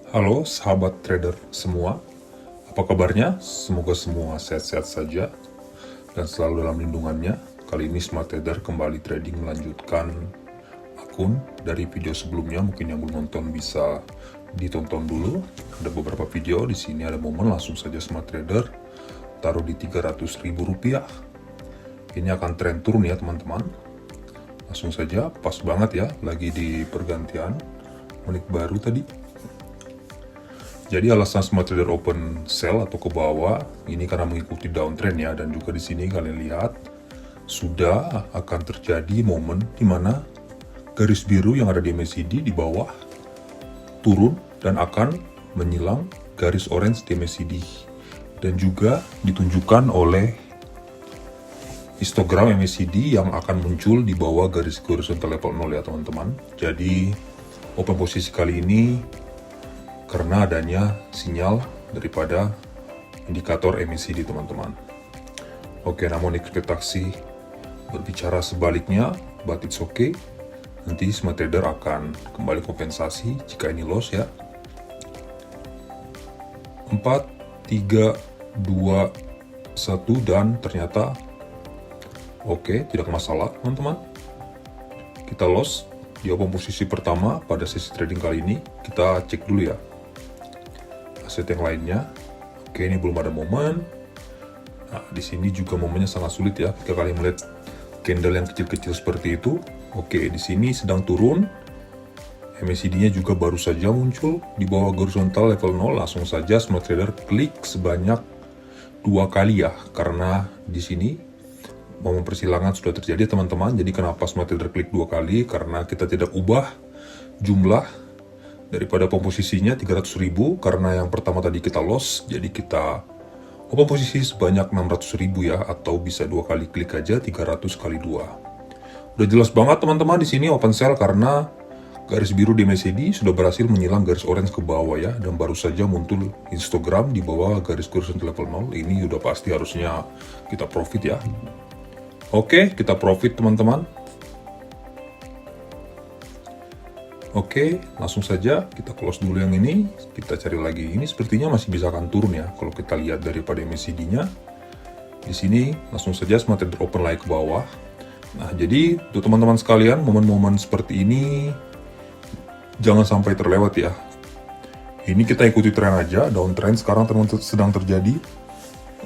Halo sahabat trader semua, apa kabarnya? Semoga semua sehat-sehat saja dan selalu dalam lindungannya. Kali ini Smart Trader kembali trading melanjutkan akun dari video sebelumnya. Mungkin yang belum nonton bisa ditonton dulu. Ada beberapa video di sini, ada momen langsung saja Smart Trader taruh di Rp300.000. Ini akan tren turun ya teman-teman. Langsung saja, pas banget ya, lagi di pergantian menit baru tadi. Jadi alasan Smart Trader open sell atau ke bawah ini karena mengikuti downtrend ya, dan juga di sini kalian lihat sudah akan terjadi momen di mana garis biru yang ada di MACD di bawah turun dan akan menyilang garis orange di MACD, dan juga ditunjukkan oleh histogram MACD yang akan muncul di bawah garis horizontal level 0 ya teman-teman. Jadi open posisi kali ini karena adanya sinyal daripada indikator MACD teman-teman. Oke, namun ekspektasi berbicara sebaliknya, but it's okay. Nanti Smart Trader akan kembali kompensasi jika ini loss ya. 4, 3, 2, 1 dan ternyata oke, tidak masalah teman-teman. Kita loss di open posisi pertama pada sesi trading kali ini. Kita cek dulu ya aset yang lainnya. Oke, ini belum ada momen. Nah, di sini juga momennya sangat sulit ya ketika kalian melihat candle yang kecil-kecil seperti itu. Oke, di sini sedang turun. MACD-nya juga baru saja muncul di bawah horizontal level 0. Langsung saja Smart Trader klik sebanyak 2 kali ya, karena di sini momen persilangan sudah terjadi teman-teman. Jadi kenapa Smart Trader klik 2 kali? Karena kita tidak ubah jumlah daripada komposisinya 300.000, karena yang pertama tadi kita loss, jadi kita open posisi sebanyak 600.000 ya, atau bisa 2 kali klik aja 300 kali 2. Udah jelas banget teman-teman di sini open sell karena garis biru di MACD sudah berhasil menyilang garis orange ke bawah ya, dan baru saja muncul histogram di bawah garis horizontal level 0. Ini udah pasti harusnya kita profit ya. Oke, kita profit teman-teman. Oke, langsung saja kita close dulu yang ini. Kita cari lagi. Ini sepertinya masih bisa akan turun ya kalau kita lihat daripada MACD-nya. Di sini langsung saja Smart Trader open lagi ke bawah. Nah, jadi untuk teman-teman sekalian, momen-momen seperti ini jangan sampai terlewat ya. Ini kita ikuti tren aja, downtrend sekarang sedang terjadi.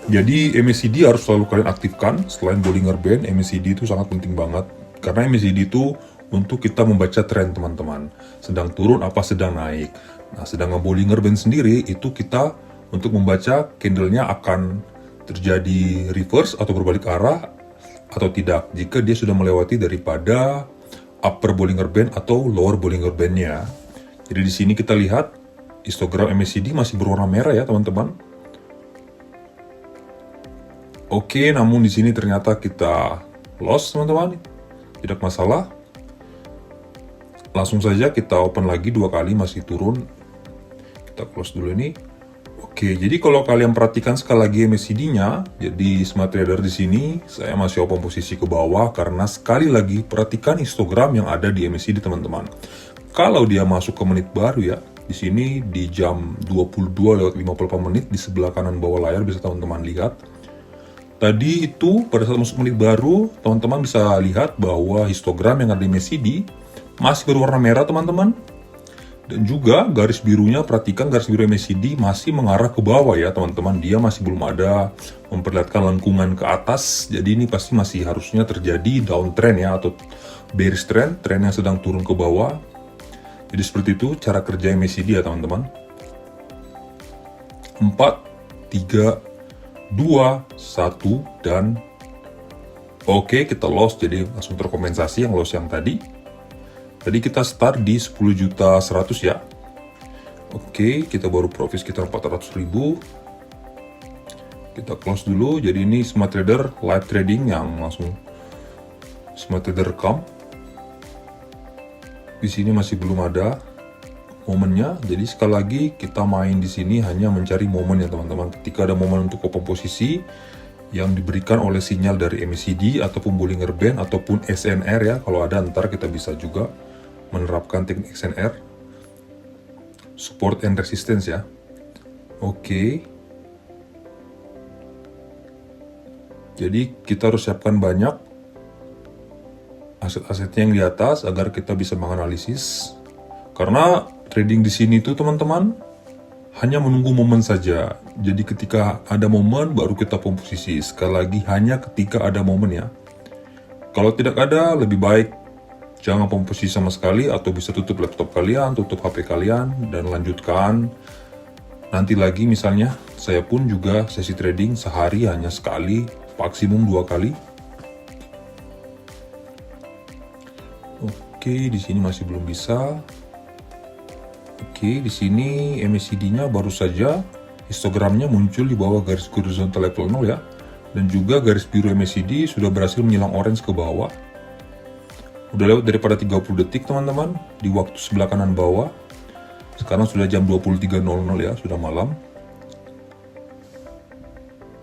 Jadi MACD harus selalu kalian aktifkan. Selain Bollinger Band, MACD itu sangat penting banget. Karena MACD itu untuk kita membaca tren teman-teman, sedang turun apa sedang naik. Nah, sedangkan Bollinger Band sendiri itu kita untuk membaca candlenya akan terjadi reverse atau berbalik arah atau tidak, jika dia sudah melewati daripada upper Bollinger Band atau lower Bollinger Band-nya. Jadi di sini kita lihat histogram MACD masih berwarna merah ya teman-teman. Oke, namun di sini ternyata kita loss teman-teman, tidak masalah. Langsung saja kita open lagi 2 kali, masih turun. Kita close dulu ini. Oke, jadi kalau kalian perhatikan sekali lagi MACD-nya, jadi Smart Trader di sini saya masih open posisi ke bawah karena sekali lagi perhatikan histogram yang ada di MACD teman-teman. Kalau dia masuk ke menit baru ya, di sini di jam 22:58 menit di sebelah kanan bawah layar bisa teman-teman lihat. Tadi itu pada saat masuk menit baru, teman-teman bisa lihat bahwa histogram yang ada di MACD masih berwarna merah teman-teman. Dan juga garis birunya, perhatikan garis biru MACD masih mengarah ke bawah ya teman-teman. Dia masih belum ada memperlihatkan lengkungan ke atas. Jadi ini pasti masih harusnya terjadi downtrend ya, atau bearish trend, tren yang sedang turun ke bawah. Jadi seperti itu cara kerja MACD ya teman-teman. 4, 3, 2, 1 dan oke, kita loss. Jadi langsung terkompensasi yang loss yang tadi. Tadi kita start di 10.100.000 ya. Oke, kita baru profit sekitar 400.000. Kita close dulu. Jadi ini Smart Trader live trading yang langsung Smart Trader rekam. Di sini masih belum ada momennya. Jadi sekali lagi kita main di sini hanya mencari momen ya teman-teman. Ketika ada momen untuk open posisi yang diberikan oleh sinyal dari MACD ataupun Bollinger Band ataupun SNR ya. Kalau ada ntar kita bisa juga menerapkan teknik SNR support and resistance ya. Oke. Jadi kita harus siapkan banyak aset-asetnya yang di atas agar kita bisa menganalisis. Karena trading di sini tuh teman-teman hanya menunggu momen saja. Jadi ketika ada momen baru kita posisi. Sekali lagi hanya ketika ada momen ya. Kalau tidak ada lebih baik jangan posisi sama sekali, atau bisa tutup laptop kalian, tutup HP kalian dan lanjutkan. Nanti lagi misalnya saya pun juga sesi trading sehari hanya sekali, maksimum 2 kali. Oke, di sini masih belum bisa. Oke, di sini MACD-nya baru saja histogramnya muncul di bawah garis horizontal level 0 ya. Dan juga garis biru MACD sudah berhasil menyilang orange ke bawah. Udah lewat daripada 30 detik teman-teman di waktu sebelah kanan bawah. Sekarang sudah jam 23.00 ya, sudah malam.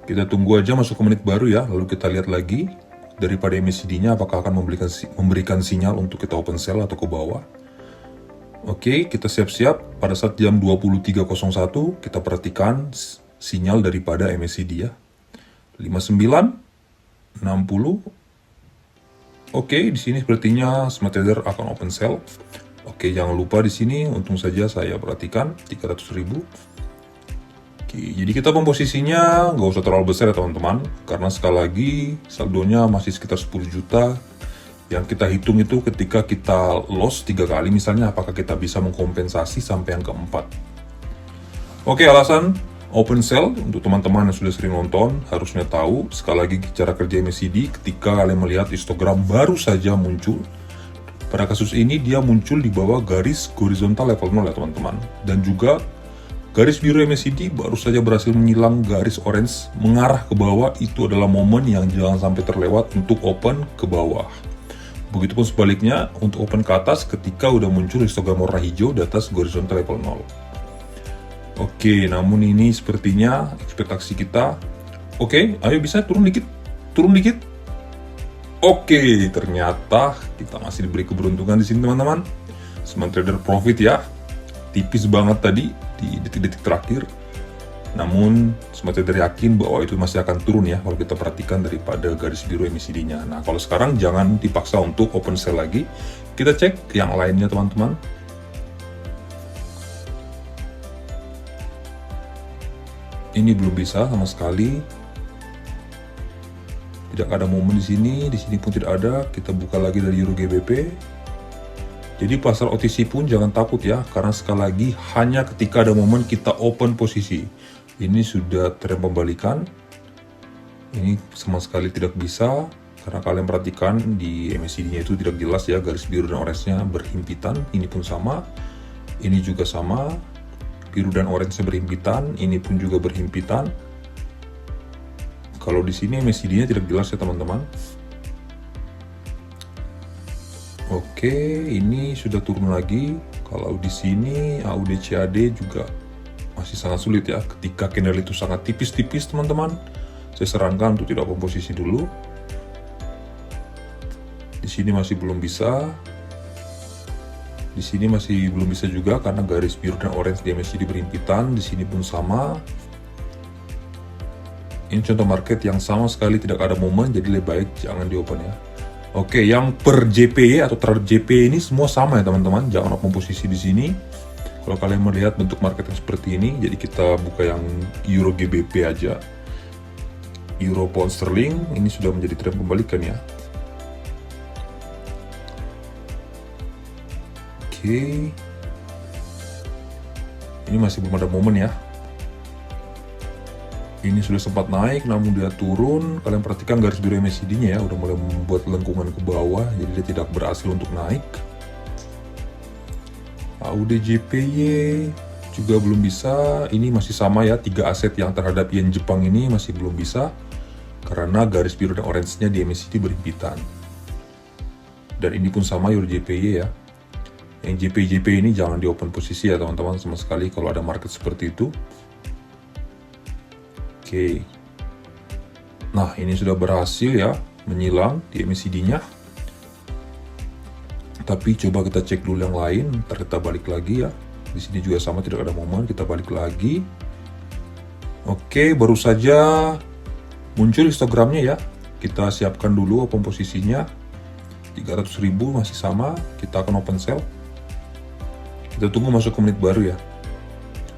Kita tunggu aja masuk ke menit baru ya, lalu kita lihat lagi daripada MACD-nya apakah akan memberikan sinyal untuk kita open sell atau ke bawah. Oke, kita siap-siap pada saat jam 23.01 kita perhatikan sinyal daripada MACD ya. 59, 60. Oke, di sini sepertinya smart trader akan open sell. Oke, jangan lupa di sini untung saja saya perhatikan 300.000. Oke, jadi kita komposisinya nggak usah terlalu besar ya teman-teman, karena sekali lagi saldonya masih sekitar 10 juta. Yang kita hitung itu ketika kita loss 3 kali misalnya, apakah kita bisa mengkompensasi sampai yang keempat. Oke, alasan open sell untuk teman-teman yang sudah sering nonton harusnya tahu sekali lagi cara kerja MACD ketika kalian melihat histogram baru saja muncul. Pada kasus ini dia muncul di bawah garis horizontal level 0 ya teman-teman, dan juga garis biru MACD baru saja berhasil menyilang garis orange mengarah ke bawah. Itu adalah momen yang jangan sampai terlewat untuk open ke bawah. Begitupun sebaliknya untuk open ke atas ketika udah muncul histogram warna hijau di atas horizontal level 0. Oke, namun ini sepertinya ekspektasi kita. Oke, ayo bisa turun dikit. Turun dikit. Oke, ternyata kita masih diberi keberuntungan di sini teman-teman. Smart trader profit ya. Tipis banget tadi di detik-detik terakhir. Namun smart trader yakin bahwa itu masih akan turun ya kalau kita perhatikan daripada garis biru MACD-nya. Nah, kalau sekarang jangan dipaksa untuk open sell lagi. Kita cek yang lainnya teman-teman. Ini belum bisa sama sekali. Tidak ada momen di sini pun tidak ada. Kita buka lagi dari Euro GBP. Jadi pasar OTC pun jangan takut ya, karena sekali lagi hanya ketika ada momen kita open posisi. Ini sudah tren pembalikan. Ini sama sekali tidak bisa, karena kalian perhatikan di MACD-nya itu tidak jelas ya, garis biru dan orange-nya berhimpitan. Ini pun sama, ini juga sama. Biru dan orange-nya berhimpitan, ini pun juga berhimpitan. Kalau di sini MACD-nya tidak jelas ya teman-teman. Oke, ini sudah turun lagi. Kalau di sini AUD CAD juga masih sangat sulit ya. Ketika candle itu sangat tipis-tipis teman-teman, saya sarankan untuk tidak komposisi dulu. Di sini masih belum bisa. Di sini masih belum bisa juga karena garis biru dan orange di MACD berhimpitan. Di sini pun sama. Ini contoh market yang sama sekali tidak ada momen, jadi lebih baik jangan di open ya. Oke, yang per JPY atau terhadap JPY ini semua sama ya teman-teman. Jangan open posisi di sini. Kalau kalian melihat bentuk market yang seperti ini, jadi kita buka yang Euro GBP aja. Euro Pound Sterling ini sudah menjadi tren pembalikan ya. Oke, ini masih belum ada momen ya. Ini sudah sempat naik, namun dia turun. Kalian perhatikan garis biru MACD-nya ya, udah mulai membuat lengkungan ke bawah, jadi dia tidak berhasil untuk naik. AUD JPY juga belum bisa. Ini masih sama ya, 3 aset yang terhadap yen Jepang ini masih belum bisa, karena garis biru dan orange-nya di MACD berhimpitan. Dan ini pun sama Euro JPY ya. Yang JPY ini jangan di open posisi ya teman-teman sama sekali kalau ada market seperti itu. Oke. Nah, ini sudah berhasil ya menyilang di MACD-nya. Tapi coba kita cek dulu yang lain, ntar kita balik lagi ya. Di sini juga sama, tidak ada momen. Kita balik lagi. Oke, baru saja muncul histogramnya ya. Kita siapkan dulu open posisinya. 300.000 masih sama. Kita akan open sell. Kita tunggu masuk ke menit baru ya.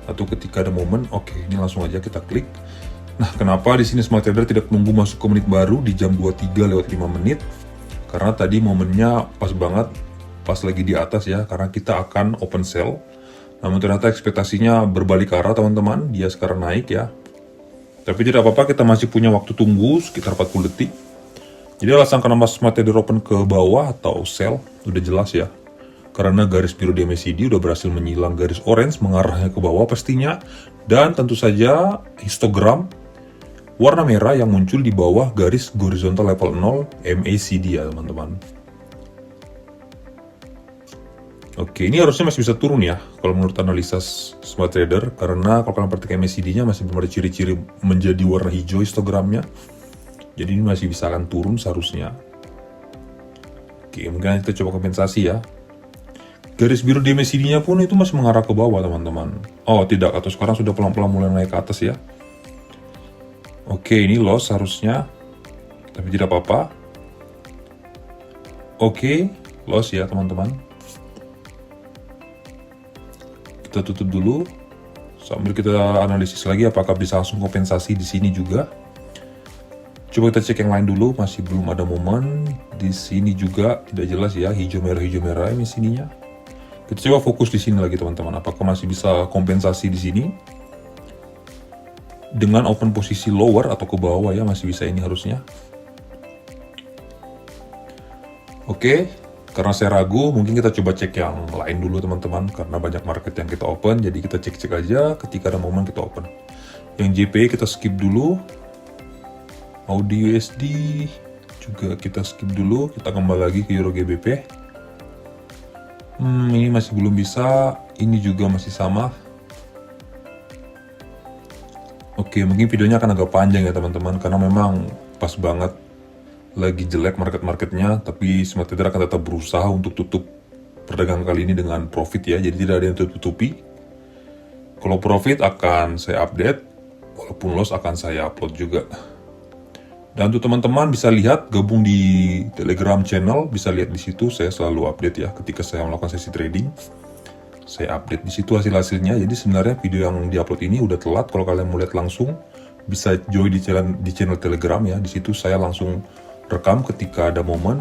Atau ketika ada momen, oke, ini langsung aja kita klik. Nah, kenapa di sini Smart Trader tidak nunggu masuk ke menit baru di jam 23:05 menit? Karena tadi momennya pas banget, pas lagi di atas ya, karena kita akan open sell. Namun ternyata ekspektasinya berbalik arah teman-teman, dia sekarang naik ya. Tapi tidak apa-apa, kita masih punya waktu tunggu sekitar 40 detik. Jadi alasan kenapa Smart Trader open ke bawah atau sell, udah jelas ya. Karena garis biru di MACD udah berhasil menyilang garis orange mengarahnya ke bawah pastinya. Dan tentu saja histogram warna merah yang muncul di bawah garis horizontal level 0 MACD ya teman-teman. Oke, ini harusnya masih bisa turun ya kalau menurut analisa Smart Trader, karena kalau kalian perhatikan MACD-nya masih belum ada ciri-ciri menjadi warna hijau histogramnya. Jadi ini masih bisa akan turun seharusnya. Oke, mungkin kita coba kompensasi ya. Garis biru di MACD-nya pun itu masih mengarah ke bawah teman-teman. Oh tidak, atau sekarang sudah pelan-pelan mulai naik ke atas ya. Oke, ini loss harusnya, tapi tidak apa-apa. Oke, loss ya teman-teman. Kita tutup dulu, sambil kita analisis lagi apakah bisa langsung kompensasi di sini juga. Coba kita cek yang lain dulu, masih belum ada momen. Di sini juga tidak jelas ya, hijau merah ini sininya. Kita coba fokus di sini lagi teman-teman, apakah masih bisa kompensasi di sini dengan open posisi lower atau ke bawah ya, masih bisa ini harusnya. Oke, karena saya ragu, mungkin kita coba cek yang lain dulu teman-teman, karena banyak market yang kita open, jadi kita cek-cek aja ketika ada momen kita open. Yang JPY kita skip dulu, Audi USD juga kita skip dulu, kita kembali lagi ke Euro GBP. Ini masih belum bisa, ini juga masih sama. Oke, mungkin videonya akan agak panjang ya teman-teman, karena memang pas banget lagi jelek market-marketnya, tapi Smart Trader akan tetap berusaha untuk tutup perdagangan kali ini dengan profit ya, jadi tidak ada yang tutupi. Kalau profit akan saya update, walaupun loss akan saya upload juga. Dan untuk teman-teman bisa lihat, gabung di Telegram channel, bisa lihat di situ, saya selalu update ya ketika saya melakukan sesi trading. Saya update di situ hasil-hasilnya, jadi sebenarnya video yang diupload ini udah telat, kalau kalian mau lihat langsung, bisa join di channel Telegram ya, di situ saya langsung rekam ketika ada momen,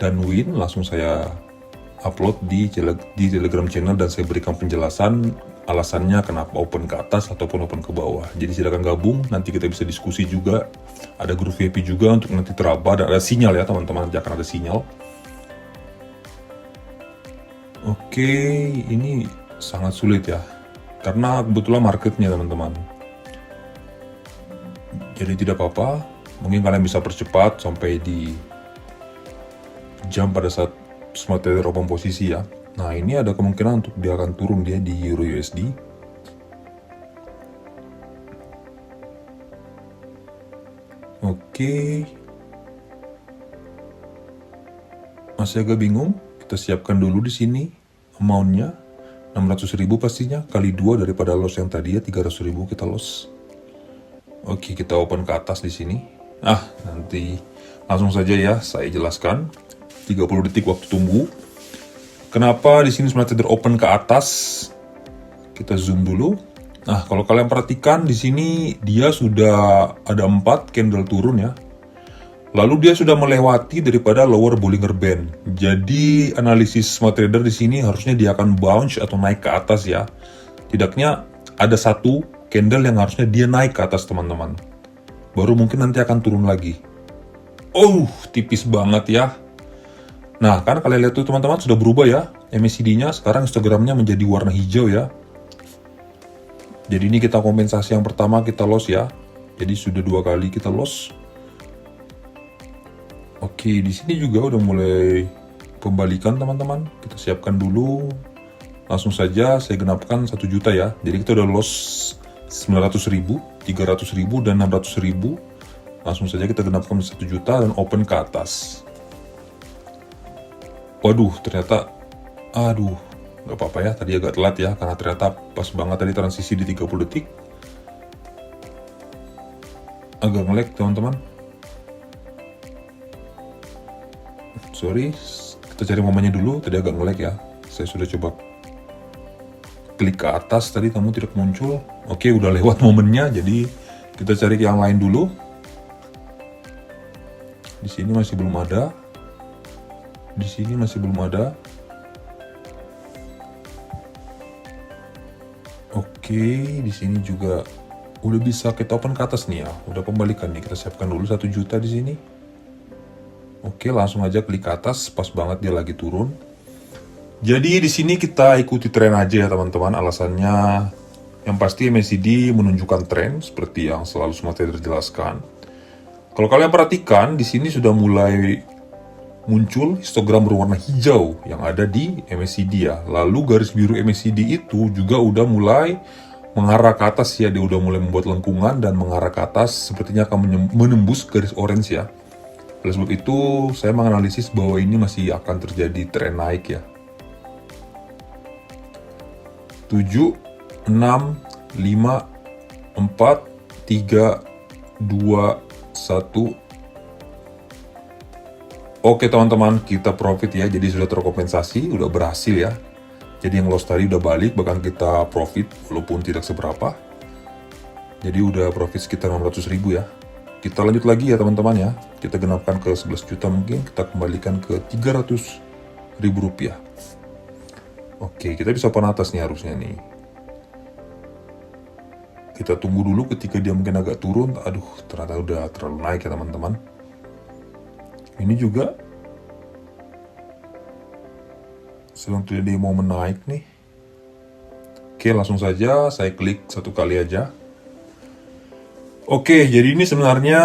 dan win, langsung saya upload di Telegram channel, dan saya berikan penjelasan alasannya kenapa open ke atas ataupun open ke bawah. Jadi silakan gabung, nanti kita bisa diskusi juga. Ada grup VIP juga untuk nanti teraba, dan ada sinyal ya teman-teman, nanti akan ada sinyal. Oke, ini sangat sulit ya, karena kebetulan marketnya teman-teman. Jadi tidak apa-apa, mungkin kalian bisa percepat sampai di jam pada saat Smart Trader open posisi ya. Nah, ini ada kemungkinan untuk dia akan turun dia di Euro USD. Oke. Masih agak bingung. Kita siapkan dulu di sini amount-nya 600.000 pastinya, kali 2 daripada loss yang tadi ya, 300.000 kita loss. Oke, kita open ke atas di sini. Nanti langsung saja ya saya jelaskan. 30 detik waktu tunggu. Kenapa di sini Smart Trader open ke atas? Kita zoom dulu. Nah, kalau kalian perhatikan di sini dia sudah ada 4 candle turun ya. Lalu dia sudah melewati daripada lower Bollinger Band. Jadi analisis Smart Trader di sini harusnya dia akan bounce atau naik ke atas ya. Tidaknya ada satu candle yang harusnya dia naik ke atas teman-teman. Baru mungkin nanti akan turun lagi. Tipis banget ya. Nah, kan kalian lihat tuh teman-teman sudah berubah ya. MACD-nya sekarang histogramnya menjadi warna hijau ya. Jadi ini kita kompensasi yang pertama kita loss ya. Jadi sudah 2 kali kita loss. Oke, di sini juga udah mulai pembalikan teman-teman. Kita siapkan dulu. Langsung saja saya genapkan 1 juta ya. Jadi kita udah loss 900.000, 300.000 dan 600.000. Langsung saja kita genapkan 1 juta dan open ke atas. Waduh, ternyata Nggak apa-apa ya, tadi agak telat ya, karena ternyata pas banget tadi transisi di 30 detik. Agak nge-lag teman-teman. Sorry, kita cari momennya dulu, tadi agak nge-lag ya. Saya sudah coba klik ke atas, tadi namun tidak muncul. Oke, udah lewat momennya, jadi kita cari yang lain dulu. Di sini masih belum ada. Di sini masih belum ada. Oke, di sini juga udah bisa kita open ke atas nih ya. Udah pembalikan nih. Kita siapkan dulu 1 juta di sini. Oke, langsung aja klik ke atas. Pas banget dia lagi turun. Jadi di sini kita ikuti tren aja ya teman-teman. Alasannya yang pasti MACD menunjukkan tren seperti yang selalu Smart Trader jelaskan. Kalau kalian perhatikan, di sini sudah mulai muncul histogram berwarna hijau yang ada di MACD ya. Lalu garis biru MACD itu juga udah mulai mengarah ke atas ya. Dia udah mulai membuat lengkungan dan mengarah ke atas. Sepertinya akan menembus garis orange ya. Oleh sebab itu, saya menganalisis bahwa ini masih akan terjadi tren naik ya. 7, 6, 5, 4, 3, 2, 1. Oke teman-teman, kita profit ya, jadi sudah terkompensasi, udah berhasil ya. Jadi yang loss tadi udah balik, bahkan kita profit walaupun tidak seberapa. Jadi udah profit sekitar 600.000 ya. Kita lanjut lagi ya teman-teman ya. Kita genapkan ke 11 juta mungkin, kita kembalikan ke 300.000 rupiah. Oke, kita bisa open atas nih harusnya nih. Kita tunggu dulu ketika dia mungkin agak turun. Aduh, ternyata udah terlalu naik ya teman-teman. Ini juga sedang terjadi momen naik nih. Oke, langsung saja saya klik 1 kali aja. Oke, jadi ini sebenarnya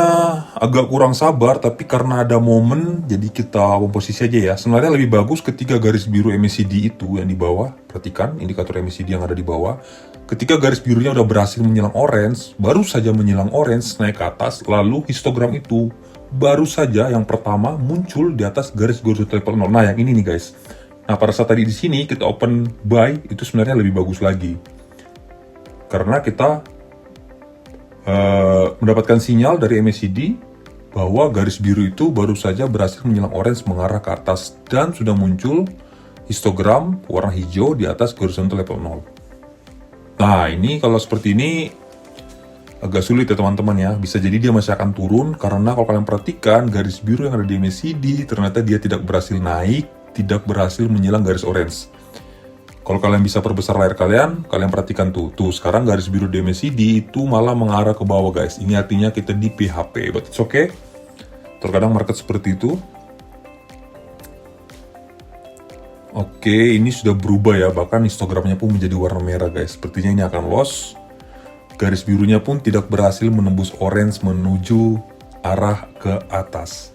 agak kurang sabar, tapi karena ada momen, jadi kita komposisi aja ya. Sebenarnya lebih bagus ketika garis biru MACD itu yang di bawah. Perhatikan indikator MACD yang ada di bawah. Ketika garis birunya udah berhasil menyilang orange, baru saja menyilang orange naik ke atas, lalu histogram itu baru saja yang pertama muncul di atas garis horizontal level 0. Nah, yang ini nih guys. Nah, pada saat tadi di sini kita open buy, itu sebenarnya lebih bagus lagi. Karena kita mendapatkan sinyal dari MACD bahwa garis biru itu baru saja berhasil menyilang orange mengarah ke atas dan sudah muncul histogram warna hijau di atas horizontal level 0. Nah, ini kalau seperti ini agak sulit ya teman-teman ya. Bisa jadi dia masih akan turun karena kalau kalian perhatikan garis biru yang ada di MACD ternyata dia tidak berhasil naik, tidak berhasil menyilang garis orange. Kalau kalian bisa perbesar layar kalian perhatikan tuh sekarang garis biru di MACD itu malah mengarah ke bawah guys. Ini artinya kita di PHP, but it's okay. Terkadang market seperti itu. Oke, ini sudah berubah ya, bahkan histogramnya pun menjadi warna merah guys. Sepertinya ini akan loss. Garis birunya pun tidak berhasil menembus orange menuju arah ke atas.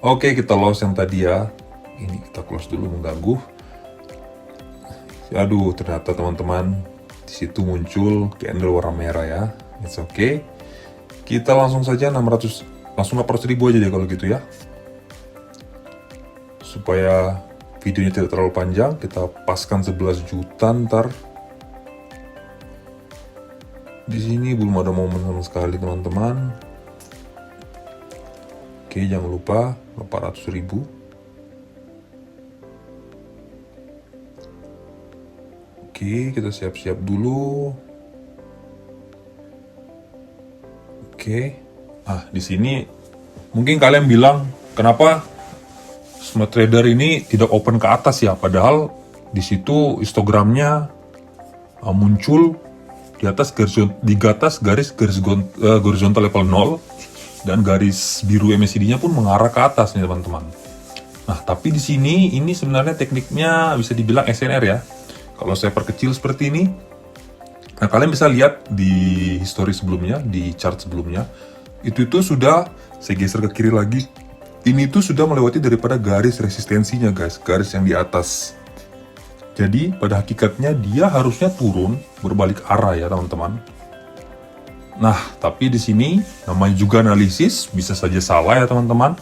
Oke, kita loss yang tadi ya. Ini kita close dulu, mengganggu. Aduh, ternyata teman-teman di situ muncul candle warna merah ya. It's okay. Kita langsung saja 800.000 aja deh kalau gitu ya. Supaya videonya tidak terlalu panjang, kita paskan 11 juta ntar. Di sini belum ada momen sama sekali teman-teman. Oke, jangan lupa 400.000. Oke, kita siap-siap dulu. Oke. Di sini mungkin kalian bilang, kenapa Smart Trader ini tidak open ke atas ya? Padahal di situ histogramnya muncul di atas garis horizontal level 0 dan garis biru MACD-nya pun mengarah ke atas nih teman-teman. Nah, tapi di sini ini sebenarnya tekniknya bisa dibilang SNR ya. Kalau saya perkecil seperti ini, nah kalian bisa lihat di history sebelumnya, di chart sebelumnya, itu sudah, saya geser ke kiri lagi, ini tuh sudah melewati daripada garis resistensinya guys, garis yang di atas. Jadi pada hakikatnya dia harusnya turun berbalik arah ya teman-teman. Nah, tapi di sini namanya juga analisis, bisa saja salah ya teman-teman.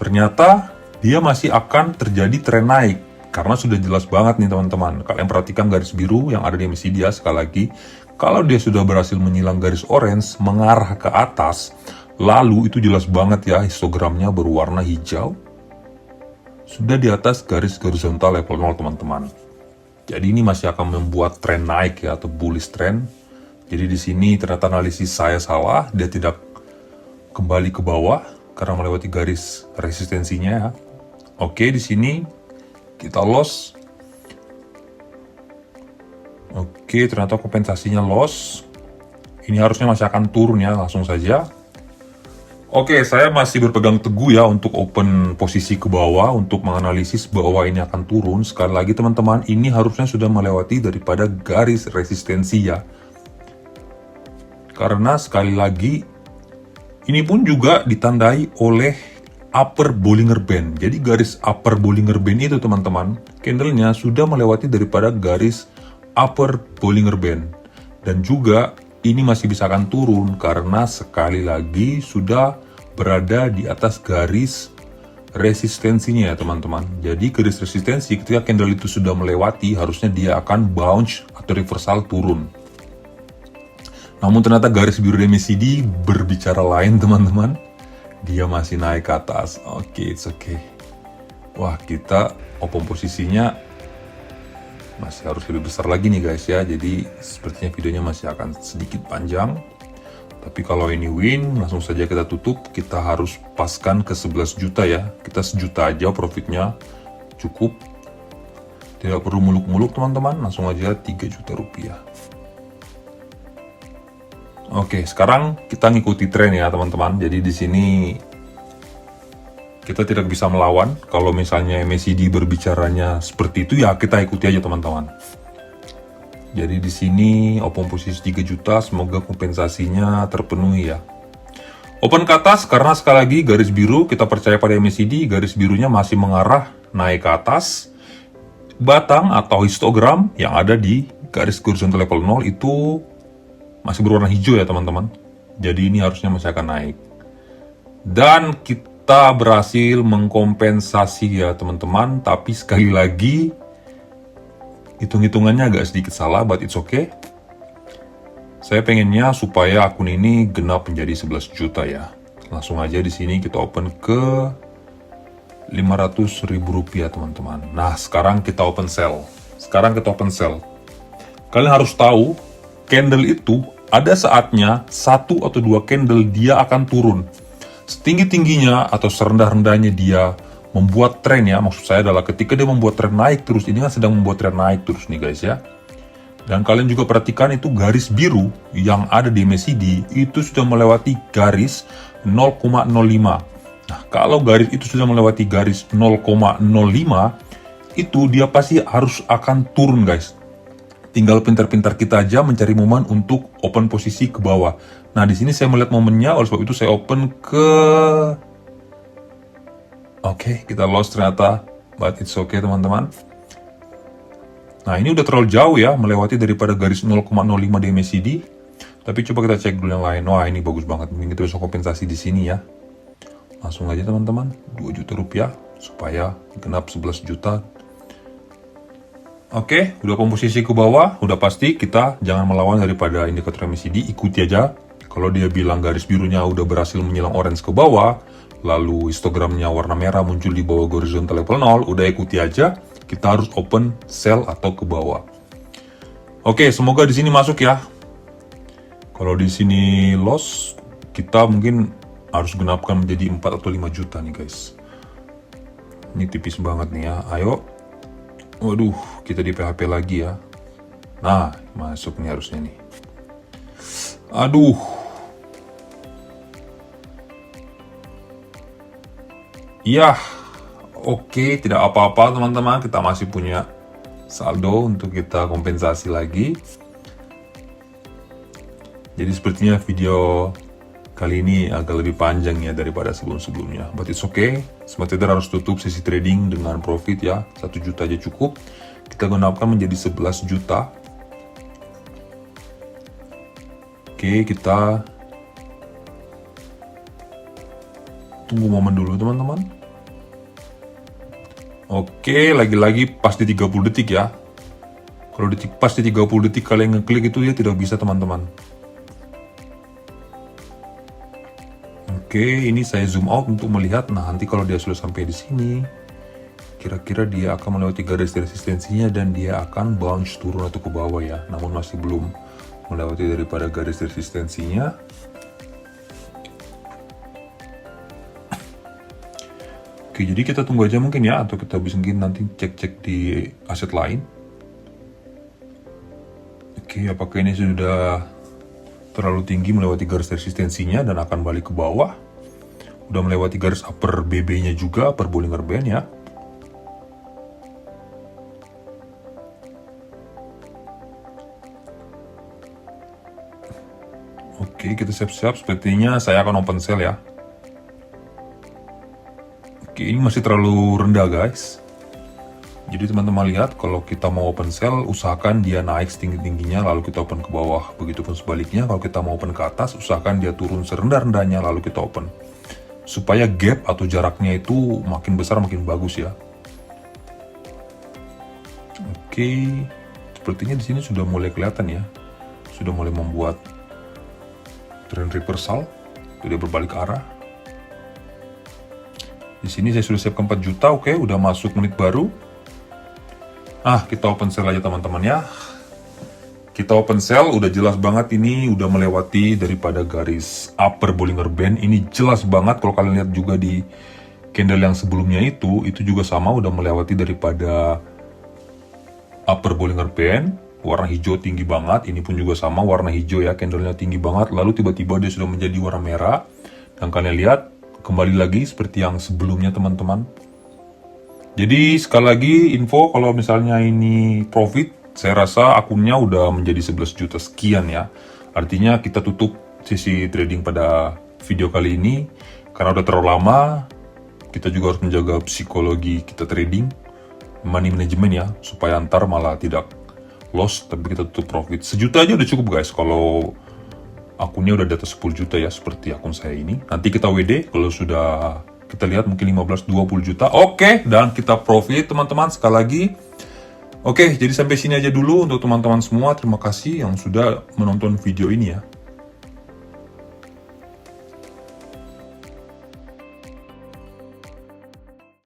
Ternyata dia masih akan terjadi tren naik. Karena sudah jelas banget nih teman-teman. Kalian perhatikan garis biru yang ada di MACD ya, sekali lagi. Kalau dia sudah berhasil menyilang garis orange mengarah ke atas, lalu itu jelas banget ya histogramnya berwarna hijau. Sudah di atas garis horizontal level 0 teman-teman. Jadi ini masih akan membuat tren naik ya, atau bullish trend. Jadi di sini ternyata analisis saya salah, dia tidak kembali ke bawah karena melewati garis resistensinya ya. Oke, di sini kita loss. Oke, ternyata kompensasinya loss. Ini harusnya masih akan turun ya, langsung saja. Oke, saya masih berpegang teguh ya untuk open posisi ke bawah untuk menganalisis bahwa ini akan turun. Sekali lagi teman-teman, ini harusnya sudah melewati daripada garis resistensi ya. Karena sekali lagi, ini pun juga ditandai oleh upper Bollinger Band. Jadi garis upper Bollinger Band itu teman-teman, candlenya sudah melewati daripada garis upper Bollinger Band. Dan juga ini masih bisa akan turun karena sekali lagi sudah berada di atas garis resistensinya ya teman-teman. Jadi garis resistensi ketika candle itu sudah melewati, harusnya dia akan bounce atau reversal turun. Namun ternyata garis biru MACD berbicara lain teman-teman. Dia masih naik ke atas. Oke, it's okay. Wah, kita open posisinya masih harus lebih besar lagi nih guys ya. Jadi sepertinya videonya masih akan sedikit panjang. Tapi kalau ini win, langsung saja kita tutup. Kita harus paskan ke 11 juta ya. Kita 1 juta aja profitnya cukup. Tidak perlu muluk-muluk teman-teman. Langsung aja 3 juta rupiah. Oke, sekarang kita ngikuti tren ya teman-teman. Jadi di sini kita tidak bisa melawan. Kalau misalnya MACD berbicaranya seperti itu ya kita ikuti aja teman-teman. Jadi di sini open posisi 3 juta, semoga kompensasinya terpenuhi ya. Open ke atas karena sekali lagi garis biru, kita percaya pada MACD, garis birunya masih mengarah naik ke atas. Batang atau histogram yang ada di garis horizontal level 0 itu masih berwarna hijau ya teman-teman. Jadi ini harusnya masih akan naik. Dan kita berhasil mengkompensasi ya teman-teman. Tapi sekali lagi, hitung-hitungannya agak sedikit salah, but it's okay. Saya pengennya supaya akun ini genap menjadi 11 juta ya. Langsung aja di sini kita open ke 500.000 rupiah teman-teman. Nah sekarang kita open sell. Kalian harus tahu, candle itu ada saatnya 1 atau 2 candle dia akan turun. Setinggi-tingginya atau serendah-rendahnya dia membuat tren ya. Maksud saya adalah ketika dia membuat tren naik terus, ini kan sedang membuat tren naik terus nih guys ya. Dan kalian juga perhatikan itu garis biru yang ada di MACD itu sudah melewati garis 0,05. Nah kalau garis itu sudah melewati garis 0,05, itu dia pasti harus akan turun guys. Tinggal pintar-pintar kita aja mencari momen untuk open posisi ke bawah. Nah, di sini saya melihat momennya, oleh sebab itu saya open ke... Oke, kita lost ternyata, but it's okay teman-teman. Nah, ini udah terlalu jauh ya, melewati daripada garis 0,05 di MACD. Tapi coba kita cek dulu yang lain. Wah, ini bagus banget. Mungkin kita bisa kompensasi di sini ya. Langsung aja teman-teman, 2 juta rupiah supaya genap 11 juta. Oke, udah komposisi ke bawah, udah pasti kita jangan melawan daripada indikator MACD, ikuti aja. Kalau dia bilang garis birunya udah berhasil menyilang orange ke bawah, lalu histogramnya warna merah muncul di bawah horizontal level 0, udah ikuti aja. Kita harus open sell atau ke bawah. Oke, semoga di sini masuk ya. Kalau di sini loss, kita mungkin harus genapkan menjadi 4 atau 5 juta nih guys. Ini tipis banget nih ya, ayo. Waduh, kita di PHP lagi ya. Nah, masuk nih harusnya nih. Aduh. Ya, oke, tidak apa-apa teman-teman. Kita masih punya saldo untuk kita kompensasi lagi. Jadi sepertinya video kali ini agak lebih panjang ya daripada sebelum-sebelumnya. But it's okay. Smart Trader harus tutup sesi trading dengan profit ya. 1 juta aja cukup. Kita gunakan menjadi 11 juta. Oke, kita tunggu momen dulu teman-teman. Oke, lagi-lagi pas di 30 detik ya. Kalau pas di 30 detik kalian ngeklik itu ya tidak bisa teman-teman. Oke, ini saya zoom out untuk melihat. Nah, nanti kalau dia sudah sampai di sini, kira-kira dia akan melewati garis resistensinya dan dia akan bounce turun atau ke bawah ya. Namun masih belum melewati daripada garis resistensinya. Oke, jadi kita tunggu aja mungkin ya, atau kita bisa mungkin nanti cek-cek di aset lain. Oke, apakah ini sudah terlalu tinggi melewati garis resistensinya dan akan balik ke bawah? Udah melewati garis upper BB-nya juga, upper Bollinger Band ya. Oke, kita siap-siap. Sepertinya saya akan open sell ya. Oke, ini masih terlalu rendah guys. Jadi teman-teman lihat, kalau kita mau open sell, usahakan dia naik setinggi-tingginya lalu kita open ke bawah. Begitupun sebaliknya, kalau kita mau open ke atas, usahakan dia turun serendah-rendahnya lalu kita open. Supaya gap atau jaraknya itu makin besar makin bagus ya. Oke, sepertinya di sini sudah mulai kelihatan ya. Sudah mulai membuat trend reversal, dia berbalik arah. Di sini saya sudah siapkan 4 juta, oke, udah masuk menit baru. Kita open sell aja teman-teman ya. Kita open sell, udah jelas banget ini udah melewati daripada garis upper Bollinger Band. Ini jelas banget kalau kalian lihat juga di candle yang sebelumnya itu juga sama udah melewati daripada upper Bollinger Band. Warna hijau tinggi banget, ini pun juga sama warna hijau ya, candlenya tinggi banget. Lalu tiba-tiba dia sudah menjadi warna merah. Dan kalian lihat, kembali lagi seperti yang sebelumnya teman-teman. Jadi sekali lagi info, kalau misalnya ini profit, saya rasa akunnya udah menjadi 11 juta sekian ya. Artinya kita tutup sesi trading pada video kali ini. Karena udah terlalu lama, kita juga harus menjaga psikologi kita trading, money management ya, supaya antar malah tidak loss, tapi kita tutup profit. 1 juta aja udah cukup guys, kalau akunnya udah di atas 10 juta ya, seperti akun saya ini. Nanti kita WD, kalau sudah kita lihat mungkin 15-20 juta. Oke, dan kita profit teman-teman sekali lagi. Oke, jadi sampai sini aja dulu untuk teman-teman semua. Terima kasih yang sudah menonton video ini ya.